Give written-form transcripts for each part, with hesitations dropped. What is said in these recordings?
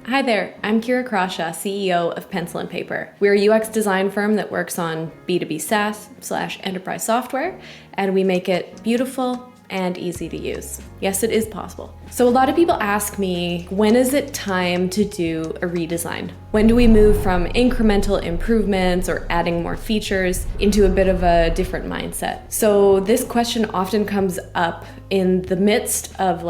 Hi there, I'm Ceara Crawshaw, CEO of Pencil and Paper. We're a UX design firm that works on B2B SaaS / enterprise software, and we make it beautiful and easy to use. Yes, it is possible. So a lot of people ask me, when is it time to do a redesign? When do we move from incremental improvements or adding more features into a bit of a different mindset? So this question often comes up in the midst of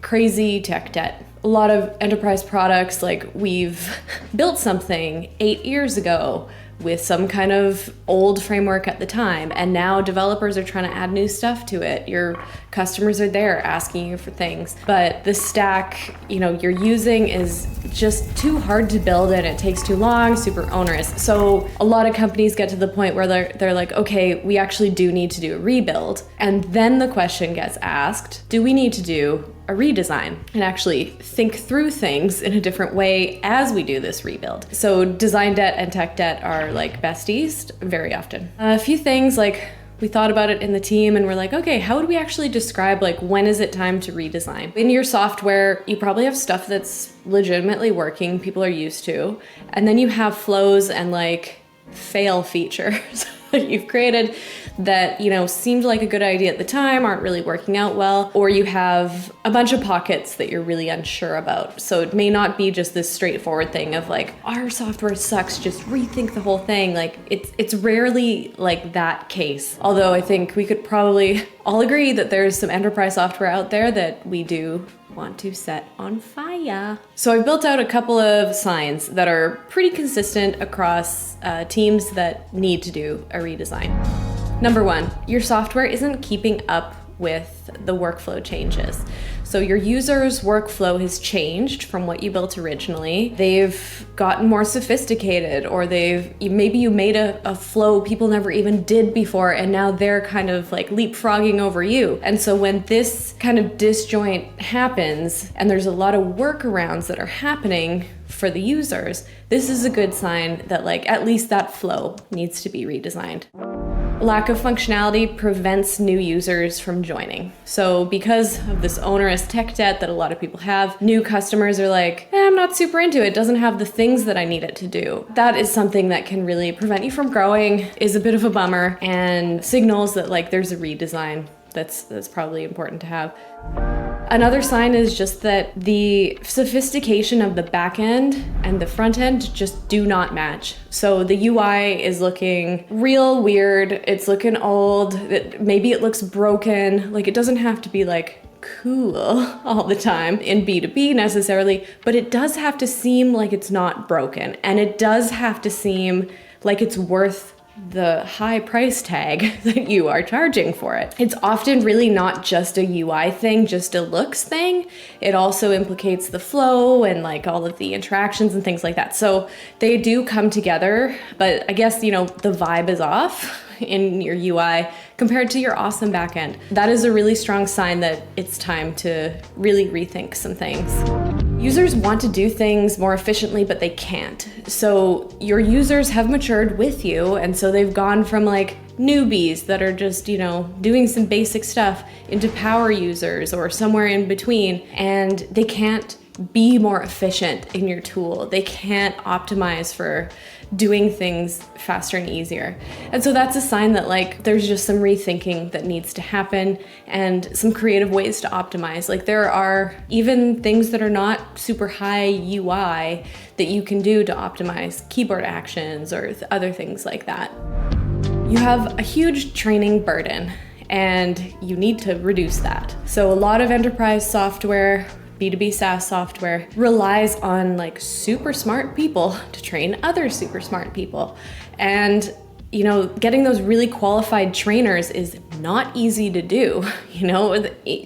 crazy tech debt. A lot of enterprise products, we've built something 8 years ago with some kind of old framework at the time, and now developers are trying to add new stuff to it. Your customers are there asking you for things, but the stack you're using is just too hard to build and it takes too long, super onerous. So a lot of companies get to the point where they're like, okay, we actually do need to do a rebuild. And then the question gets asked, do we need to do a redesign and actually think through things in a different way as we do this rebuild? So design debt and tech debt are like besties very often. A few things we thought about it in the team and we're like, okay, how would we actually describe when is it time to redesign? In your software, you probably have stuff that's legitimately working, people are used to, and then you have flows and fail features that you've created that seemed like a good idea at the time, aren't really working out well, or you have a bunch of pockets that you're really unsure about. So it may not be just this straightforward thing of our software sucks, just rethink the whole thing. It's rarely that case. Although I think we could probably all agree that there's some enterprise software out there that we do want to set on fire. So I've built out a couple of signs that are pretty consistent across teams that need to do a redesign. Number one, your software isn't keeping up with the workflow changes. So your user's workflow has changed from what you built originally. They've gotten more sophisticated, or maybe you made a flow people never even did before, and now they're kind of leapfrogging over you. And so when this kind of disjoint happens, and there's a lot of workarounds that are happening for the users, this is a good sign that at least that flow needs to be redesigned. Lack of functionality prevents new users from joining. So because of this onerous tech debt that a lot of people have, new customers are I'm not super into it. It doesn't have the things that I need it to do. That is something that can really prevent you from growing, is a bit of a bummer, and signals that there's a redesign that's probably important to have. Another sign is just that the sophistication of the back end and the front end just do not match. So the UI is looking real weird, it's looking old, maybe it looks broken. It doesn't have to be cool all the time in B2B necessarily, but it does have to seem like it's not broken, and it does have to seem like it's worth the high price tag that you are charging for it. It's often really not just a UI thing, just a looks thing. It also implicates the flow and all of the interactions and things like that. So they do come together, but I guess, the vibe is off in your UI compared to your awesome backend. That is a really strong sign that it's time to really rethink some things. Users want to do things more efficiently, but they can't. So your users have matured with you, and so they've gone from newbies that are just, doing some basic stuff into power users or somewhere in between, and they can't be more efficient in your tool. They can't optimize for doing things faster and easier. And so that's a sign that there's just some rethinking that needs to happen and some creative ways to optimize. There are even things that are not super high UI that you can do to optimize keyboard actions or other things like that. You have a huge training burden and you need to reduce that. So a lot of enterprise software, B2B SaaS software, relies on super smart people to train other super smart people. And getting those really qualified trainers is not easy to do.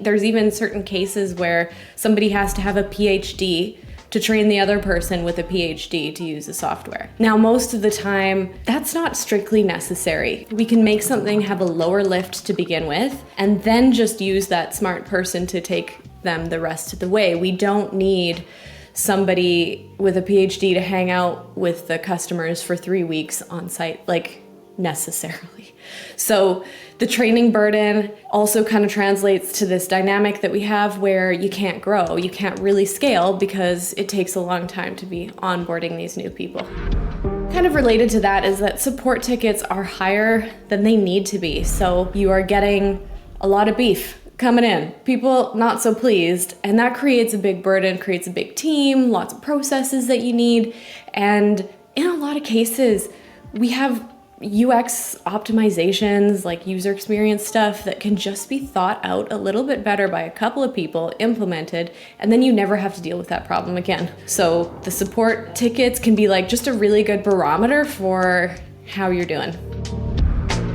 There's even certain cases where somebody has to have a PhD to train the other person with a PhD to use the software. Now, most of the time, that's not strictly necessary. We can make something have a lower lift to begin with, and then just use that smart person to take them the rest of the way. We don't need somebody with a PhD to hang out with the customers for 3 weeks on site. necessarily. So the training burden also kind of translates to this dynamic that we have where you can't grow, you can't really scale because it takes a long time to be onboarding these new people. Kind of related to that is that support tickets are higher than they need to be. So you are getting a lot of beef coming in, people not so pleased, and that creates a big burden, creates a big team, lots of processes that you need. And in a lot of cases, we have UX optimizations, like user experience stuff that can just be thought out a little bit better by a couple of people, implemented, and then you never have to deal with that problem again. So the support tickets can be like just a really good barometer for how you're doing.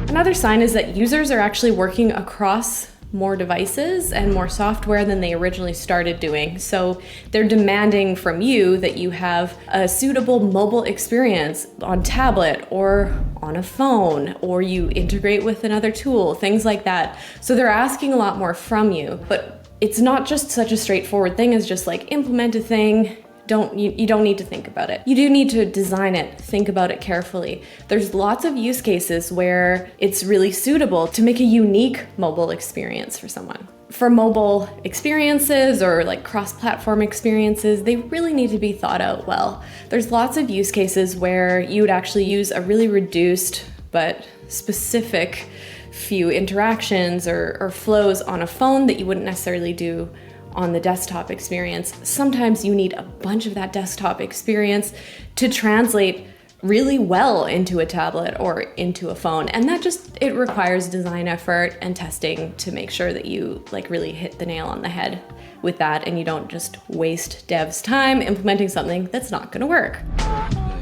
Another sign is that users are actually working across more devices and more software than they originally started doing. So they're demanding from you that you have a suitable mobile experience on tablet or on a phone, or you integrate with another tool, things like that. So they're asking a lot more from you, but it's not just such a straightforward thing as just like implement a thing. You don't need to think about it. You do need to design it, think about it carefully. There's lots of use cases where it's really suitable to make a unique mobile experience for someone. For mobile experiences or like cross-platform experiences, they really need to be thought out well. There's lots of use cases where you would actually use a really reduced but specific few interactions or flows on a phone that you wouldn't necessarily do on the desktop experience. Sometimes you need a bunch of that desktop experience to translate really well into a tablet or into a phone. And it requires design effort and testing to make sure that you like really hit the nail on the head with that and you don't just waste devs' time implementing something that's not gonna work.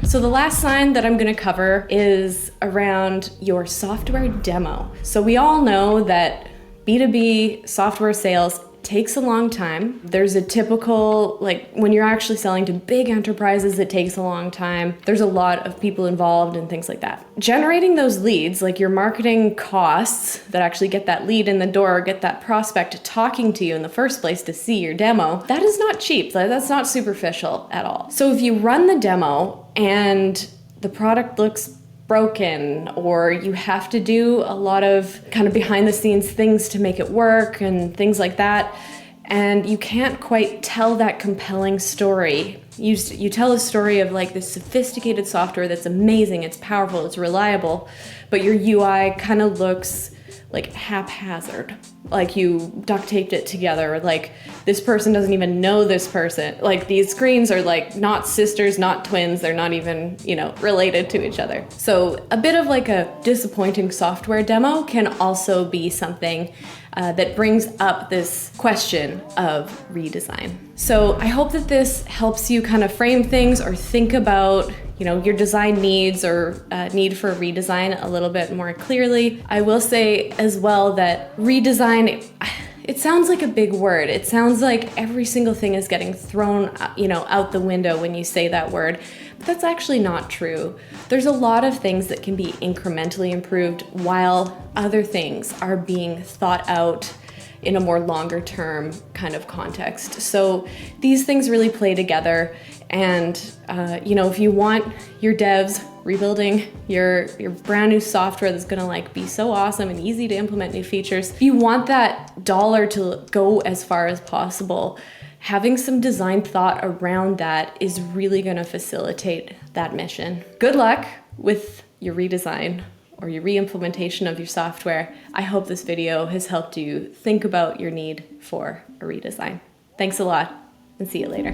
So the last sign that I'm gonna cover is around your software demo. So we all know that B2B software sales takes a long time. There's a typical, like when you're actually selling to big enterprises, it takes a long time. There's a lot of people involved and things like that. Generating those leads, like your marketing costs that actually get that lead in the door, get that prospect talking to you in the first place to see your demo, that is not cheap. That's not superficial at all. So if you run the demo and the product looks broken, or you have to do a lot of kind of behind the scenes things to make it work and things like that, and you can't quite tell that compelling story. You tell a story of like this sophisticated software that's amazing, it's powerful, it's reliable, but your UI kind of looks like haphazard, like you duct taped it together, like this person doesn't even know this person. Like these screens are like not sisters, not twins, they're not even, related to each other. So a bit of like a disappointing software demo can also be something that brings up this question of redesign. So I hope that this helps you kind of frame things or think about your design needs or need for redesign a little bit more clearly. I will say as well that redesign, it sounds like a big word. It sounds like every single thing is getting thrown, out the window when you say that word. But that's actually not true. There's a lot of things that can be incrementally improved while other things are being thought out in a more longer term kind of context. So these things really play together. And, if you want your devs rebuilding your brand new software that's gonna be so awesome and easy to implement new features, if you want that dollar to go as far as possible, having some design thought around that is really gonna facilitate that mission. Good luck with your redesign or your re-implementation of your software. I hope this video has helped you think about your need for a redesign. Thanks a lot, and see you later.